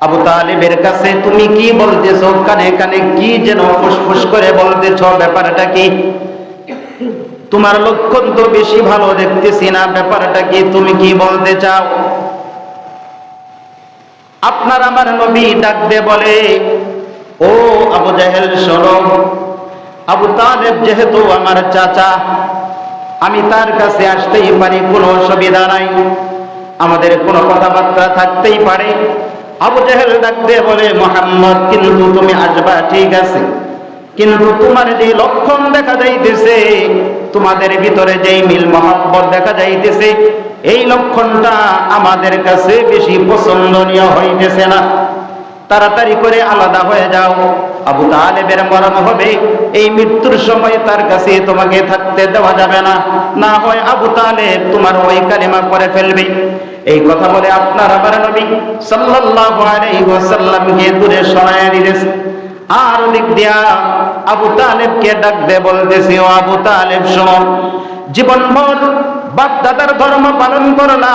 আবু তালেবের কাছে তুমি কি বলতেছো, কানে কানে কি যেন ফুসফুস করে বলতেছো, ব্যাপারটা কি? তোমার লক্ষণ তো বেশি ভালো দেখতেছি না, ব্যাপারটা কি, তুমি কি বলতে চাও? আপনার আমার নবী ডাক দিয়ে বলে, ও আবু জাহেল শোনো, আবু তালেব যেহেতু আমার চাচা, আমি তার কাছে আসতেই পারি, কোনো অসুবিধা নাই, আমাদের কোনো কথাবার্তা থাকতেই পারে। আবু জাহেল ডাক দিয়ে বলে, মুহাম্মদ কিন্তু তুমি আসবা ঠিক আছে, কিন্তু তোমার যে লক্ষণ দেখা যাইতেছে, তোমাদের ভিতরে যেই মিল মহব্বত দেখা যাইতেছে, এই লক্ষণটা আমাদের কাছে বেশি পছন্দনীয় হইতেছে না, তাড়াতাড়ি করে আলাদা হয়ে যাও। আবু তালেবের মরণ হবে, এই মৃত্যুর সময় তার কাছে তোমাকে থাকতে দেওয়া যাবে না, না হয় আবু তালেব তোমার ওই কালিমা পড়ে ফেলবে। এই কথা বলে আপনার আমার নবী সাল্লাল্লাহু আলাইহি ওয়াসাল্লামকে দূরে সরাইয়া দিয়েছে। আর দিক দিয়া আবু তালেবকে ডাক দিয়ে বলতেছে, ও আবু তালেব শোনো, জীবনভর বাপ দাদার ধর্ম পালন করলা,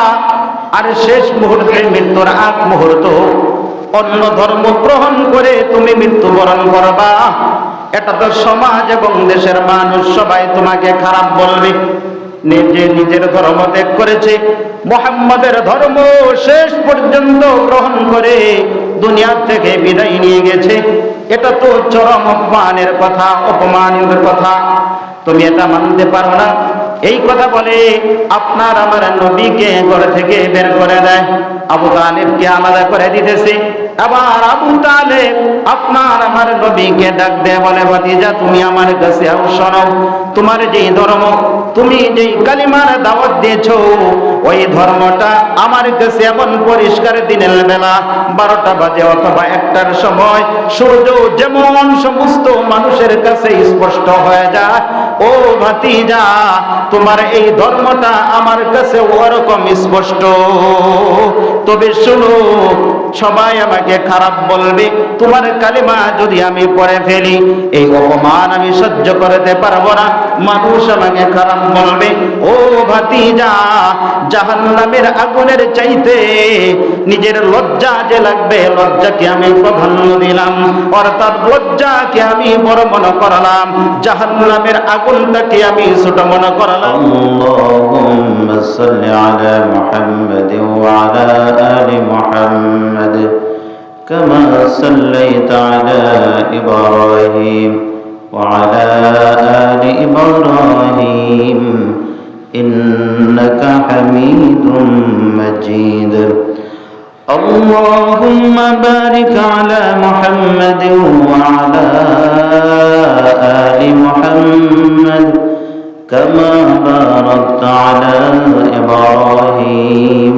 আর শেষ মুহূর্তে মৃত্যুর আগ মুহূর্ত অন্য ধর্ম গ্রহণ করে তুমি মৃত্যুবরণ করবা, এটা তো সমাজ এবং দেশের মানুষ সবাই তোমাকে খারাপ বলবে। নিজের ধর্ম ত্যাগ করেছে, মুহাম্মাদের ধর্ম শেষ পর্যন্ত গ্রহণ করে দুনিয়া থেকে বিদায় নিয়ে গেছে, এটা তো চরম অপমানের কথা, অপমানের কথা, তুমি এটা মানতে পারো না। এই কথা বলে আপনার আমার নবীকে ঘর থেকে বের করে দেয়, আবু তালেবকে আলাদা করে দিতেছে। আবার আবু তালেব আপনার আমার নবীকে ডাক দেয়, বলে ভাতিজা তুমি আমার কাছে আও, শোনো, তোমার যেই ধর্ম, তুমি যেই কালিমার দাওয়াত দিয়েছো, ওই ধর্মটা আমার কাছে এমন পরিষ্কার দিনের বেলা 12টা বাজে অথবা 1টার সময় সূর্য যেমন সমস্ত মানুষের কাছে স্পষ্ট হয়ে যায়, ও ভাতিজা তোমার এই ধর্মটা আমার কাছে ওরকম স্পষ্ট। তবে শুনো, সবাই আমাকে খারাপ বলবে, তোমার কালিমা যদি আমি পড়ে ফেলি, এই অপমান আমি সহ্য করতে পারবো না, মানুষ আমাকে খারাপ বলবে। ও ভাতিজা, জাহান্নামের আগুনের চাইতে নিজের লজ্জা যে লাগবে, লজ্জাকে আমি প্রাধান্য দিলাম, অর্থাৎ লজ্জাকে আমি বড় মনে করলাম, জাহান্নামের আগুনটাকে আমি ছোট মনে করলাম। আল্লাহুম্মা সাল্লি আলা মুহাম্মাদ ওয়া আলা আলি মুহাম্মাদ কামা সাল্লাইতা আলা ইব্রাহিম ওয়া আলা আলি ইব্রাহিম ইন্নাকা হামিদুম মাজিদ। اللهم بارك على محمد وعلى آل محمد كما باركت على إبراهيم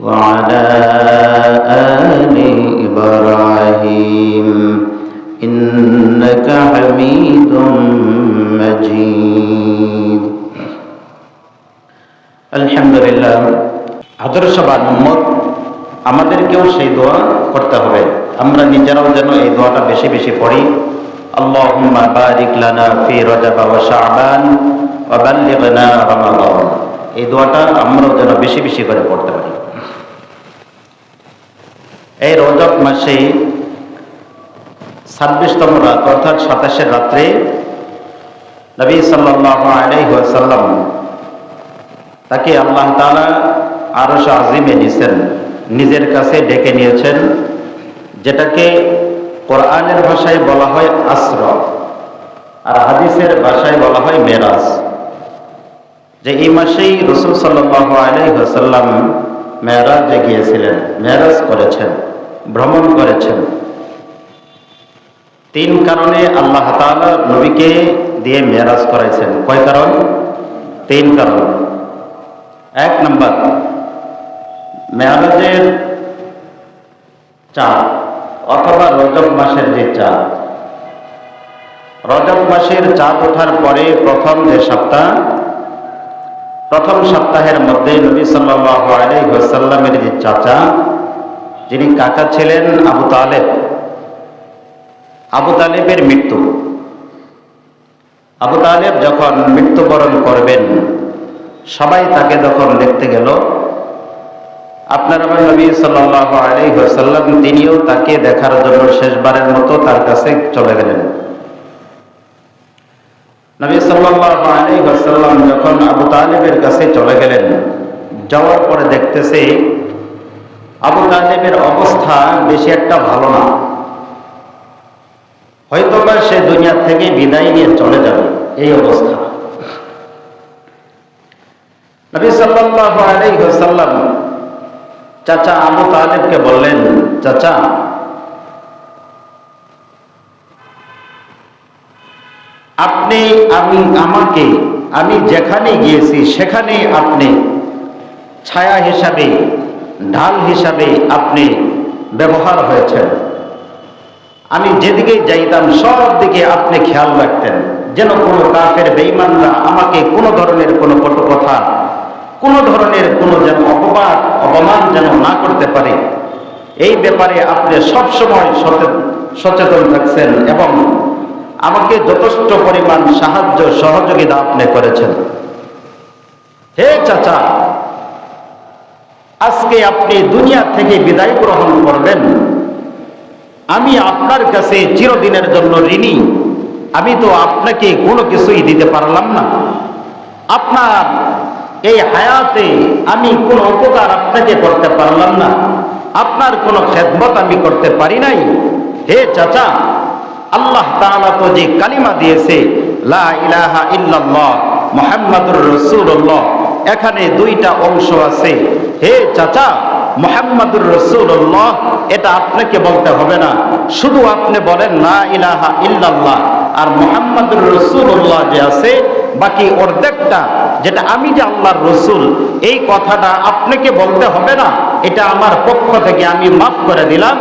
وعلى آل إبراهيم إنك حميد مجيد। الحمد لله। আদর্শবান উম্মত, আমাদেরকেও সেই দোয়া করতে হবে, আমরা নিজেরাও যেন এই দোয়াটা বেশি বেশি পড়ি। আল্লাহুম্মা বারিক লানা ফি রজব ওয়া শাবান ওয়া বাল্লিগনা রমাদান, এই দোয়াটা আমরাও যেন বেশি বেশি করে পড়তে পারি। এই রজব মাসে 26তম রাত অর্থাৎ 27 রাত্রে নবী সাল্লাল্লাহু আলাইহি ওয়াসাল্লাম তাকে আল্লাহ তাআলা আরশ আজিমে নিছেন, নিজের কাছে ডেকে নিয়েছেন, যেটাকে কোরআনের ভাষায় বলা হয় আসরা, আর হাদিসের ভাষায় বলা হয় মেরাজ। যে এই মাসেই রাসূল সাল্লাল্লাহু আলাইহি ওয়াসাল্লাম মেরাজে গিয়েছিলেন, মেরাজ করেছেন, ভ্রমণ করেছেন। 3 কারণে আল্লাহ তাআলা নবীকে দিয়ে মেরাজ করাইছেন। কয় কারণ? 3 কারণ। 1 নাম্বার, মেরাজের চাঁদ অথবা রজব মাসের যে চাঁদ, রজব মাসের চাঁদ ওঠার পরে প্রথম সপ্তাহের মধ্যে নবী সাল্লাল্লাহু আলাইহি ওয়াসাল্লামের যে চাচা, যিনি কাকা ছিলেন আবু তালেবের মৃত্যু। আবু তালেব যখন মৃত্যুবরণ করবেন, সবাই তাকে যখন দেখতে গেল, আপনার আমার নবী সাল্লাল্লাহু আলাইহি ওয়াসাল্লাম তিনিও তাকে দেখার জন্য শেষবারের মতো তার কাছে চলে গেলেন। নবী সাল্লাল্লাহু আলাইহি ওয়াসাল্লাম যখন আবু তালেবের কাছে চলে গেলেন, যাওয়ার পরে দেখতেছে আবু তালেবের অবস্থা বেশি একটা ভালো না, হয়তোবা সে দুনিয়া থেকে বিদায় নিয়ে চলে যাবে, এই অবস্থা। নবী সাল্লাল্লাহু আলাইহি ওয়াসাল্লাম চাচা আবু তালেবকে বললেন, চাচা আপনি আমি যেখানে গিয়েছি সেখানে আপনি ছায়া হিসাবে, ঢাল হিসাবে আপনি ব্যবহার হয়েছেন। আমি যেদিকে যাইতাম সব দিকে আপনি খেয়াল রাখতেন, যেন কোনো কাফের বেঈমানরা আমাকে কোনো ধরনের কোনো কটু কথা, কোনো ধরনের কোনো যেন অপমান যেন না করতে পারে, এই ব্যাপারে আপনি সবসময় সচেতন থাকছেন এবং আমাকে যথেষ্ট পরিমাণ সাহায্য সহযোগিতা আপনি করেছেন। হে চাচা, আজকে আপনি দুনিয়া থেকে বিদায় গ্রহণ করবেন, আমি আপনার কাছে চিরদিনের জন্য ঋণী। আমি তো আপনাকে কোনো কিছুই দিতে পারলাম না, আপনার এই হায়াতে আমি কোনো উপকার আপনাকে করতে পারলাম না, আপনার কোনো খেদমত আমি করতে পারি নাই। হে চাচা, আল্লাহ তাআলা তো যে কালিমা দিয়েছে লা ইলাহা ইল্লাল্লাহ মুহাম্মাদুর রাসূলুল্লাহ, এখানে দুইটা অংশ আছে। হে চাচা, মুহাম্মাদুর রাসূলুল্লাহ এটা আপনাকে বলতে হবে না, শুধু আপনি বলেন লা ইলাহা ইল্লাল্লাহ, আর মুহাম্মাদুর রাসূলুল্লাহ যে আছে বাকি অর্ধেকটা, যেটা আমি যে আল্লাহর রসুল, এই কথাটা আপনাকে বলতে হবে না, এটা আমার পক্ষ থেকে আমি মাফ করে দিলাম।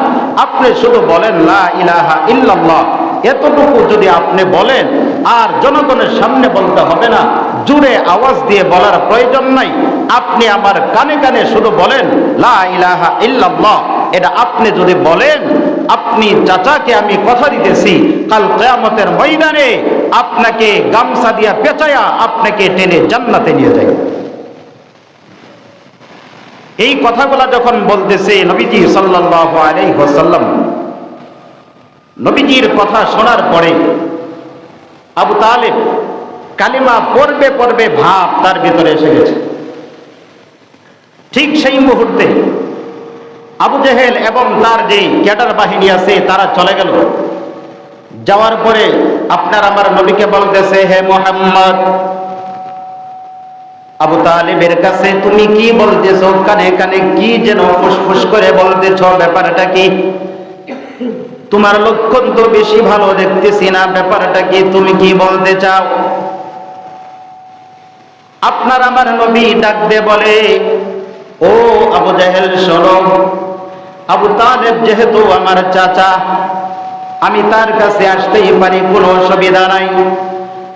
আপনি শুধু বলেন লা ইলাহা ইল্লাল্লাহ, এতটুকু যদি আপনি বলেন, আর জনগণের সামনে বলতে হবে না, জোরে আওয়াজ দিয়ে বলার প্রয়োজন নাই, আপনি আমার কানে কানে শুধু বলেন লা ইলাহা ইল্লাল্লাহ, এটা আপনি যদি বলেন, আপনি চাচাকে আমি কথা দিতেছি কাল কিয়ামতের ময়দানে আপনাকে গামছা দিয়া পেঁচায়া আপনাকে টেনে জান্নাতে নিয়ে যায়। এই কথাগুলা যখন বলতেছে নবীজি সাল্লাল্লাহু আলাইহি ওয়াসাল্লাম, নবীজির কথা শোনার পরে আবু তালেব কালিমা পড়বে পড়বে ভাব তার ভিতরে এসে গেছে। ঠিক সেই মুহূর্তে আবু জেহেল এবং তার যে ক্যাডার বাহিনী আছে তারা চলে গেল। যাওয়ার পরে আপনার আমার নবীকে বলতেছে, হে মুহাম্মদ, আবু তালেবের কাছে তুমি কি বলতেছো? কানে কানে কি যেন ফুসফুস করে বলতেছ, ব্যাপারটা কি? তোমার লক্ষণ তো বেশি ভালো দেখতেছি না, ব্যাপারটা কি? তুমি কি বলতে চাও? আপনার আমার নবী ডাক দিয়ে বলে, ও আবু জেহেল শোনো, আবু তালেব যেহেতু আমার চাচা, আমি তার কাছে আসতেই পারি, কোনো অসুবিধা নাই,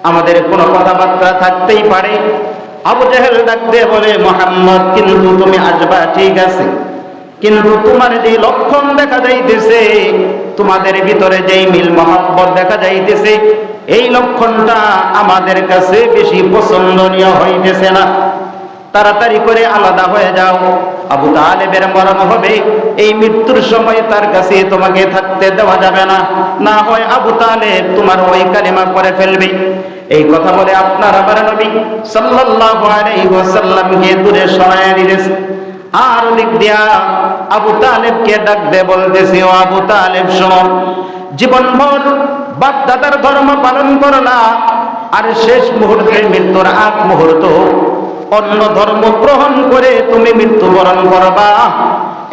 আমাদের কোনো কথাবার্তা থাকতেই পারে। আবু জেহেল ডাক দিয়ে বলে, মুহাম্মদ, কিন্তু তুমি আসবা ঠিক আছে, কিন্তু তোমার যে লক্ষণ দেখা যাইতেছে, তোমাদের ভিতরে যেই মিল মহব্বত দেখা যাইতেছে, এই লক্ষণটা আমাদের কাছে বেশি পছন্দনীয় হইতেছে না, তাড়াতাড়ি করে আলাদা হয়ে যাও। আবু তালেবের মরণ হবে, এই মৃত্যুর সময় তার কাছে তোমাকে থাকতে দেওয়া যাবে না, না হয় আবু তালেব তোমার ওই কালিমা করে ফেলবে। এই কথা বলে আপনার আমার নবী সাল্লাল্লাহু আলাইহি ওয়াসাল্লামকে দূরে সরাইয়া দিয়েছে। আর দিক দিয়া আবু তালেবকে ডাক দিয়ে বলতেছে, ও আবু তালেব শোনো, জীবনভর বাপ দাদার ধর্ম পালন করলা, আর শেষ মুহূর্তে মৃত্যুর আগ মুহূর্ত অন্য ধর্ম গ্রহণ করে তুমি মৃত্যুবরণ করবা,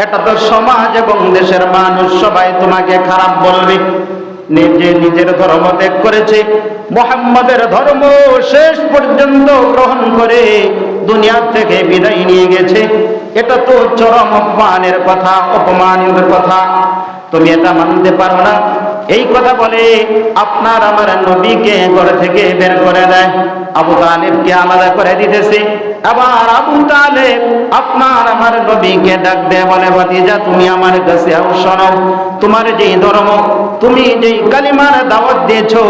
এটা তো সমাজ এবং দেশের মানুষ সবাই তোমাকে খারাপ বলবে। নিজের ধর্ম ত্যাগ করেছে, মুহাম্মাদের ধর্ম শেষ পর্যন্ত গ্রহণ করে দুনিয়া থেকে বিদায় নিয়ে গেছে, এটা তো চরম অপমানের কথা, অপমানের কথা, তুমি এটা মানতে পারো না। এই কথা বলে আপনার আমার নবীকে ঘর থেকে বের করে দেয়, আবু তালেবকে আলাদা করে দিতেছে। আবার আবু তালেব আপনার আমার নবীকে ডাক দেয়, বলে, ভাতিজা তুমি আমার কাছে আও, শোনো, তোমার যেই ধর্ম, তুমি যেই কালিমার দাওয়াত দিয়েছো,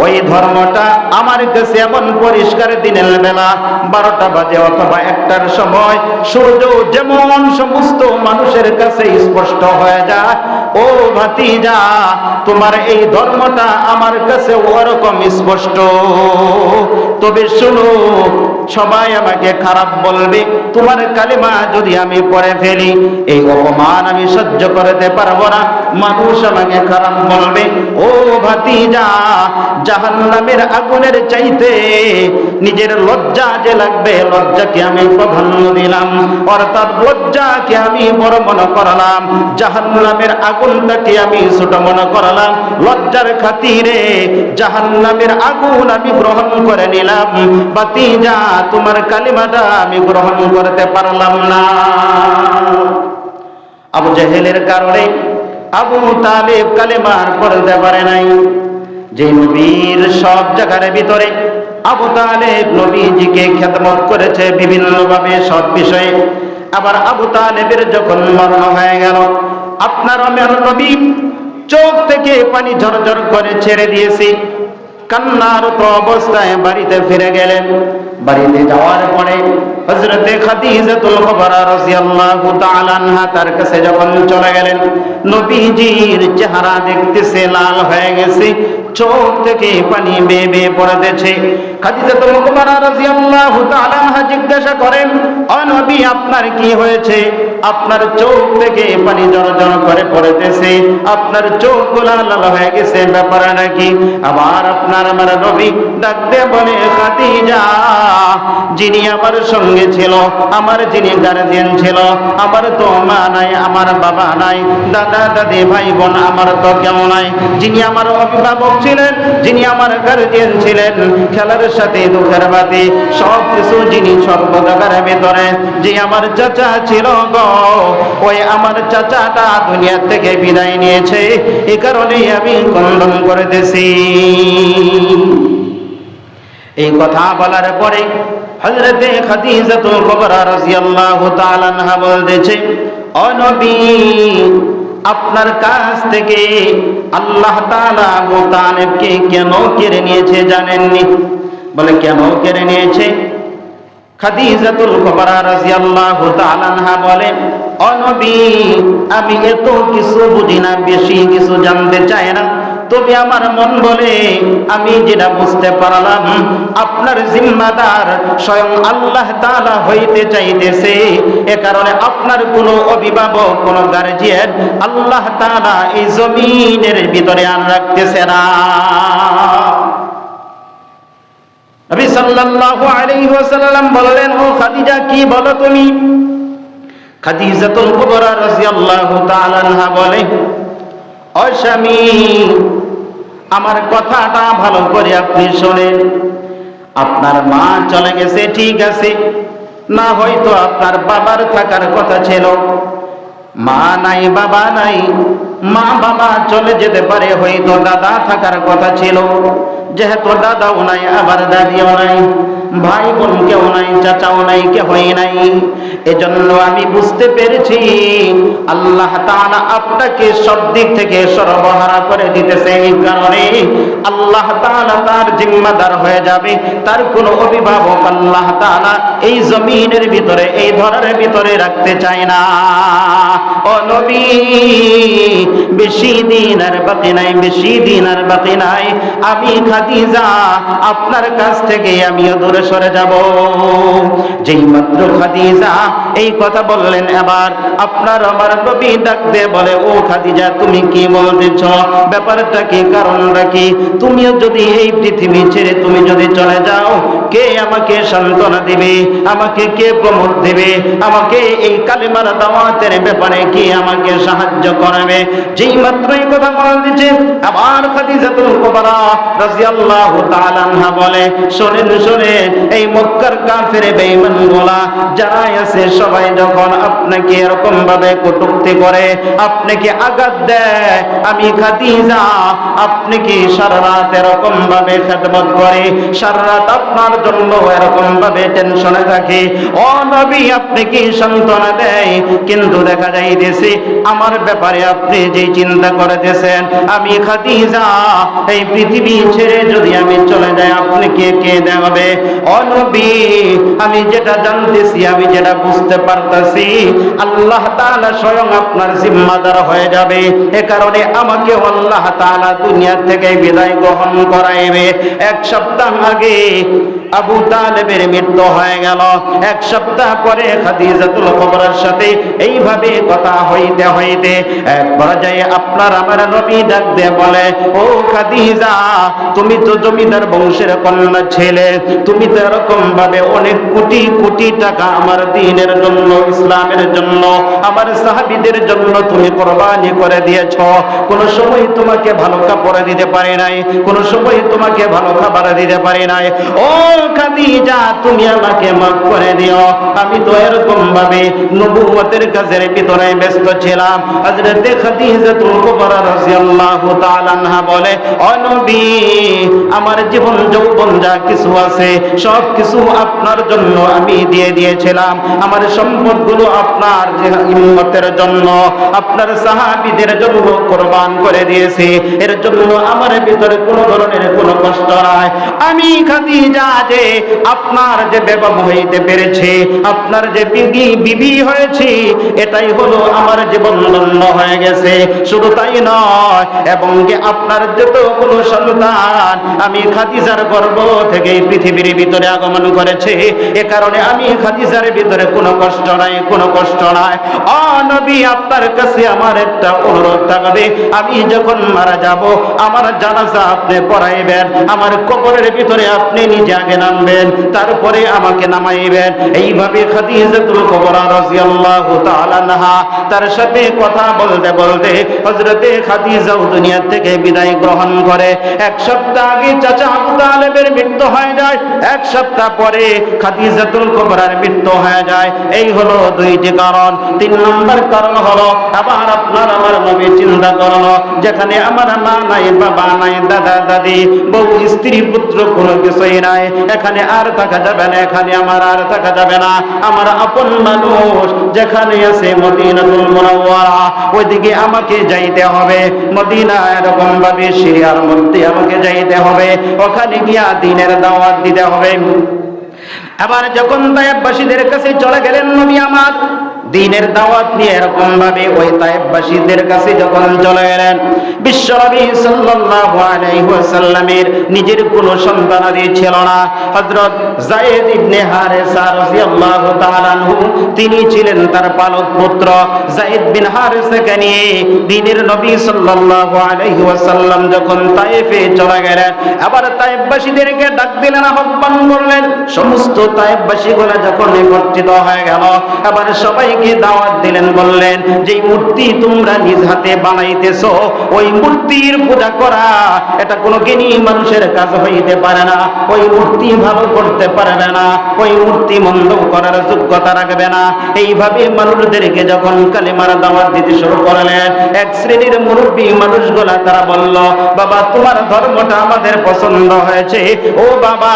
ওই ধর্মটা আমার কাছে এমন পরিষ্কার দিনের বেলা 12টা বাজে অথবা 1টার সময় সূর্য যেমন সমস্ত মানুষের কাছে স্পষ্ট হয়ে যায়, ও ভাতিজা তোমার এই ধর্মটা আমার কাছে ওরকম স্পষ্ট। তবে শুনো, সবাই আমাকে খারাপ বলবে, তোমার কালিমা যদি আমি পড়ে ফেলি এই অপমান আমি সহ্য করতে পারবো না, মানুষ আমাকে খারাপ বলবে। ও ভাতিজা, জাহান্নামের আগুনের চাইতে নিজের লজ্জা যে লাগবে, লজ্জাকে আমি প্রাধান্য দিলাম, অর্থাৎ লজ্জাকে আমি বড় মনে করলাম, জাহান্নামের আগুনটাকে আমি ছোট মনে করলাম। লজ্জার খাতিরে জাহান্নামের আগুন আমি গ্রহণ করে নিলাম। ভাতিজা, তোমার কালিমাটা আমি গ্রহণ করতে পারলাম না। আবু জেহেলের কারণে আবু তালেব কালেমার পড়তে পারে নাই। যে নবীর সব জায়গার ভিতরে আবু তালেব নবীজিকে খেদমত করেছে বিভিন্নভাবে সব বিষয়ে, আবার আবু তালেবের যখন মরণ হয়ে গেল, আপনার আমার নবী চোখ থেকে পানি ঝরঝর করে ছেড়ে দিয়েছে, কান্নারত অবস্থায় বাড়িতে ফিরে গেলেন। বাড়িতে যাওয়ার পরে হযরতে খাদিজাতুল কুবরা রাদিয়াল্লাহু তাআলা আনহা তার কাছে যখন চলে গেলেন, নবীজির চেহারা দেখতেছে লাল হয়ে গেছে, চোখ থেকে পানি বেয়ে বেয়ে পড়তেছে। খাদিজাতুল কুবরা রাদিয়াল্লাহু তাআলা আনহা জিজ্ঞাসা করেন, ও নবী, আপনার কি হয়েছে? আপনার চোখ থেকে পানি ঝরঝর করে পড়তেছে, আপনার চোখগুলো লাল হয়ে গেছে, ব্যাপার নাকি? আবার আপনার আমার নবী ডাক দিয়ে বলে, খাদিজা, যিনি আমার সঙ্গে ছিল, আমার যিনি গার্জিয়ান ছিল, আমার তো মা নাই, আমার বাবা নাই, দাদা দাদি ভাই বোন আমার তো কেউ নাই, যিনি আমার অভিভাবক ছিলেন, যিনি আমার গার্জিয়ান ছিলেন, খেলার সাথে দুঃখের বাতি সব কিছু যিনি সর্বদাকার ভিতরে, যে আমার চাচা ছিল গো, ওই আমার চাচাটা দুনিয়া থেকে বিদায় নিয়েছে, এই কারণে আমি কন্দন করতেছি। এই কথা বলার পরে হযরতে খাদিজাতুল কুবরা রাদিয়াল্লাহু তাআলা আনহা বলতেছে, ও নবী, আপনার কাছ থেকে আল্লাহ তাআলা আবু তালেবকে কেন কেড়ে নিয়েছে জানেননি? বলে, কেন কেড়ে নিয়েছে? খাদিজাতুল কুবরা রাদিয়াল্লাহু তাআলা আনহা বলে, ও নবী, আমি এত কিছু বুঝি না, বেশি কিছু জানতে চাই না, তবে আমার মন বলে আমি যেটা বুঝতে পারলাম, আপনার জিম্মাদার স্বয়ং আল্লাহ তাআলা হইতে চাইতেছে, এ কারণে আপনার কোনো অভিভাবক, কোনো গার্জিয়ান আল্লাহ তাআলা এই জমিনের ভিতরে আর রাখতেছে না। নবী সাল্লাল্লাহু আলাইহি ওয়াসাল্লাম বললেন, ও খাদিজা, কি বলো তুমি? খাদিজাতুল কুবরা রাদিয়াল্লাহু তাআলা আনহা বলে, ও স্বামী, আমার কথাটা ভালো করে আপনি শোনেন। আপনার মা চলে গেছে ঠিক আছে, না হয়তো আপনার বাবার থাকার কথা ছিল, মা নাই বাবা নাই, মা বাবা চলে যেতে পারে, হয়তো দাদা থাকার কথা ছিল, যেহেতু দাদাও নাই, আবার দাদিও নাই, ভাই বোন কেউ নাই, চাচাও নাই, কেউই নাই, এজন্য আমি বুঝতে পেরেছি আল্লাহ তাআলা আপনাকে সব দিক থেকে সর্বহারা করে দিতেছে, এই কারণে আল্লাহ তাআলা তার জিম্মাদার হয়ে যাবে, তার কোনো অভিভাবক আল্লাহ তাআলা এই জমিনের ভিতরে, এই ধরার ভিতরে রাখতে চায় না। ও নবী, বেশি দিন আর বাকি নাই, বেশি দিন আর বাকি নাই, আমি খাদিজা আপনার কাছ থেকে আমিও দূরে সরে যাব। যেই মাত্র খাদিজা এই কথা বললেন, এবার আপনার আমার নবী ডাক দিয়ে বলে, ও খাদিজা, তুমি কি বলতেছ? ব্যাপারটা কি, কারণটা কি? তুমিও যদি এই পৃথিবী ছেড়ে তুমি যদি চলে যাও, কে আমাকে সান্ত্বনা দিবে? আমাকে কে প্রমোদ দিবে? আমাকে এই কালিমার দাওয়াতের ব্যাপারে কে আমাকে সাহায্য করবে? যেই মাত্র এই কথা বলতেছে, আবার খাদিজাতুল কুবরা রাদিয়াল্লাহু তাআলা আনহা বলে, শোনেন শোনেন, এই মক্কার কাফের বেঈমানগুলা যারা আছে সবাই যখন আপনাকে এরকম ভাবে কটূক্তি করে, আপনাকে আঘাত দেয়, আমি খাদিজা আপনাকে সারা রাত এরকম ভাবে খেদমত করে, সারা রাত আপনার জন্য এরকম ভাবে টেনশনে থাকে, ও নবী আপনি কি সান্ত্বনা দেয়, কিন্তু দেখা যাইতেছে আমার ব্যাপারে আপনি যে চিন্তা করতেছেন, আমি খাদিজা এই পৃথিবী ছেড়ে যদি আমি চলে যাই আপনি কে কে দেবে। ও নবী আমি যেটা জানতেছি, আমি যেটা বুঝতে পারতাছি, আল্লাহ তাআলা স্বয়ং আপনার জিম্মাদার হয়ে যাবে। এ কারণে আমাকে আল্লাহ তাআলা দুনিয়া থেকে বিদায় গ্রহণ করাইবে। এক সপ্তাহ আগে আবু তালেবের মৃত্যু হয়ে গেল, এক সপ্তাহ পরে খাদিজাতুল কুবরার সাথে এইভাবে কথা হইতে হইতে এক পর্যায়ে আপনার আমার নবী ডাক দিয়ে বলে, ও খাদিজা তুমি তো জমিদার বংশের কন্যা ছেলে, তুমি তো এরকম ভাবে অনেক কোটি কোটি টাকা আমার দ্বীনের জন্য, ইসলামের জন্য, আমার সাহাবীদের জন্য তুমি কুরবানি করে দিয়েছ। কোন সময় তোমাকে ভালো কাপড় দিতে পারি নাই, কোন সময় তোমাকে ভালো খাবার দিতে পারি নাই। ও খাদিজা তুমি আমাকে মাফ করে দিও, আমি তো এরকম ভাবে নবুয়তের কাজের ভিতরে ব্যস্ত ছিলাম। হযরত খাদিজাতুল কুবরা রাদিয়াল্লাহু তাআলা আনহা বলে, ও নবী আমার জীবন যৌবন যা কিছু আছে সব কিছু আপনার জন্য আমি দিয়ে দিয়েছিলাম, আমার সম্পদগুলো আপনার যে উম্মতের জন্য, আপনার সাহাবীদের জন্য কুরবান করে দিয়েছি, এর জন্য আমার ভিতরে কোনো ধরনের কোনো কষ্ট নাই। আমি খাদিজা যে আপনার যে বেগম হইতে পেরেছে, আপনার যে বিবি হয়েছে, এটাই হলো আমার জীবন ধন্য হয়ে গেছে। শুধু তাই নয়, এবং যে আপনার যত কোনো সন্তান আমি খাদিজার গর্ভ থেকে পৃথিবীর ভিতরে আগমন করেছে, এ কারণে আমি খাদিজার ভিতরে কোনো কষ্ট নাই, কোনো কষ্ট নাই। ও নবী আপনার কাছে আমার একটা অনুরোধ থাকবে, আমি যখন মারা যাব আমার জানাজা আপনি পড়াইবেন, আমার কবরের ভিতরে আপনি নিজে আগে নামবেন, তারপরে আমাকে নামাইবেন। এইভাবে খাদিজাতুল কুবরা রাদিয়াল্লাহু তাআলা আনহা তার সাথে কথা বলতে বলতে হযরতে খাদিজাও দুনিয়া থেকে বিদায় গ্রহণ করে। এক সপ্তাহ আগে চাচা আবু তালেবের মৃত্যু হয়ে যায়, এক সপ্তাহ পরে খাদিজাতুল কুবরার মৃত্যু হয়ে যায়। এই হলো দুইটি কারণ। তিন নম্বর কারণ হলো আবার আপনার আমার নবী চিন্তা করলো, যেখানে আমার মা নাই, বাবা নাই, দাদা দাদি, বউ স্ত্রী পুত্র কোনো কিছুই নাই, এখানে আর থাকা যাবে না, এখানে আমার আর থাকা যাবে না। আমার আপন মানুষ যেখানে আছে মদিনাতুল মুনাওয়ারা, ওইদিকে আমাকে যাইতে হবে। মদিনা এরকম ভাবে সিরিয়ার মধ্যে আমাকে যাইতে হবে, ওখানে গিয়া দ্বীনের দাওয়াত দিতে হবে। আবার যখন তায়েববাসীদের কাছে চলে গেলেন নবী আমার দ্বীনের দাওয়াত নিয়ে, এরকম ভাবে ওই তায়েববাসীদের কাছে যখন চলে গেলেন, বিশ্বনবী সাল্লাল্লাহু আলাইহি ওয়াসাল্লামের নিজের কোনো সন্তানাদি ছিল না। হযরত যায়েদ ইবনে হারেসা রাদিয়াল্লাহু তাআলা আনহু তিনি ছিলেন তার পালক পুত্র। যায়েদ বিন হারেসাকে নিয়ে দ্বীনের নবী সাল্লাল্লাহু আলাইহি ওয়াসাল্লাম যখন তায়েফে চলে গেলেন, আবার তায়েববাসীদেরকে ডাক দিলেন, আহ্বান করলেন। সমস্ত তায়েববাসীগুলা যখন একত্রিত হয়ে গেল, আবার সবাইকে দাওয়াত দিলেন, বললেন যে মূর্তি তোমরা নিজ হাতে বানাইতেছো, ওই মূর্তির পূজা করা এটা কোনো জ্ঞানী মানুষের কাজ হইতে পারে না, ওই মূর্তি ভালো করতে পারবে না, ওই মূর্তি মন্দ করার যোগ্যতা রাখবে না। এইভাবে মানুষদেরকে যখন কালিমার দাওয়াত দিতে শুরু করলেন, এক শ্রেণীর মুরব্বী মানুষগুলা তারা বলল, বাবা তোমার ধর্মটা আমাদের পছন্দ হয়েছে, ও বাবা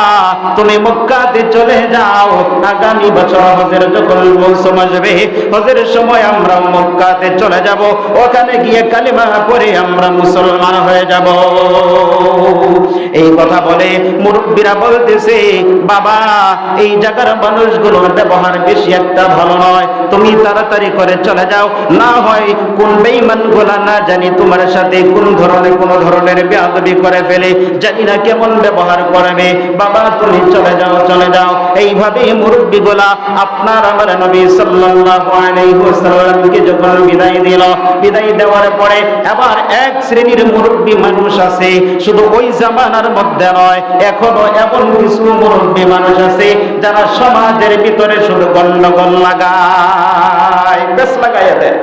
তুমি মক্কাতে চলে যাও, আগামী বছর হজের যখন মৌসুম আসবে, হজের সময় আমরা মক্কাতে চলে যাব, ওখানে গিয়ে কালিমা পড়ে আমরা মুসলমান হয়ে যাব। এই কথা বলে মুরব্বীরা বলতেছে, বাবা এই জায়গার মানুষগুলোর ব্যবহার বেশি একটা ভালো নয়, তুমি তাড়াতাড়ি করে চলে যাও, না হয় কোন বেঈমানগুলা না জানি তোমার সাথে কোন ধরনের বেয়াদবি করে ফেলে, জানি না কেমন ব্যবহার করবে, বাবা তুমি চলে যাও, চলে যাও। এইভাবে মুরব্বীগুলা আপনার আমার নবী সাল্লাল্লাহু আলাইহি ওয়াসাল্লামকে যখন বিদায় দিল, বিদায় দেওয়ার পরে আবার এক শ্রেণীর মুরব্বী মানুষ আছে, শুধু ওই জামানার মধ্যে নয়, এখনো এমন কিছু মুরব্বী মানুষ আছে যারা সমাজের ভিতরে শুধু গন্ডগোল লাগায়, বেশ লাগায় দেয়।